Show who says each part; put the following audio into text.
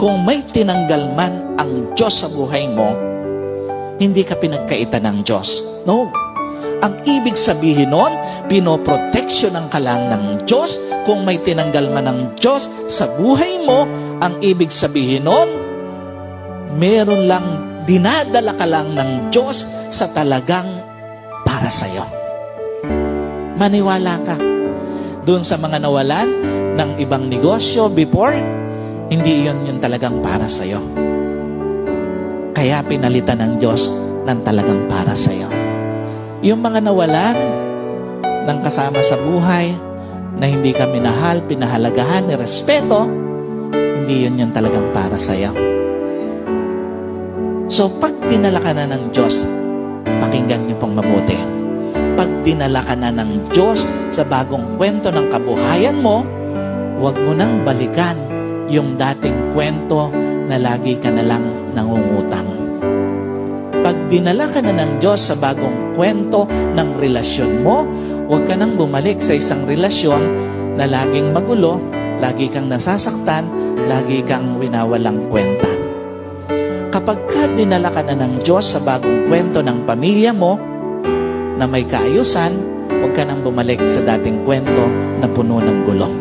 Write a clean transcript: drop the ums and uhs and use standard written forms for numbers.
Speaker 1: kung may tinanggal man ang Diyos sa buhay mo, hindi ka pinagkaitan ng Diyos. No. Ang ibig sabihin nun, pinoproteksyonan ka lang ng Diyos. Kung may tinanggal man ng Diyos sa buhay mo, ang ibig sabihin nun, meron lang, dinadala ka lang ng Diyos sa talagang para sa'yo. Maniwala ka. Doon sa mga nawalan ng ibang negosyo before, hindi yun talagang para sa'yo. Kaya pinalitan ng Diyos ng talagang para sa'yo. Yung mga nawalan ng kasama sa buhay na hindi ka minahal, pinahalagahan, nirespeto, hindi yun talagang para sa'yo. So, pag dinala ka na ng Diyos, pakinggan niyo pong mabuti. Pag dinala ka na ng Diyos sa bagong kwento ng kabuhayan mo, huwag mo nang balikan yung dating kwento na lagi ka na lang nangungutang. Pag dinala ka na ng Diyos sa bagong kwento ng relasyon mo, huwag ka nang bumalik sa isang relasyon na laging magulo, lagi kang nasasaktan, lagi kang winawalang kwenta. Kapag ka dinala ka na ng Diyos sa bagong kwento ng pamilya mo na may kaayusan, huwag ka nang bumalik sa dating kwento na puno ng gulo.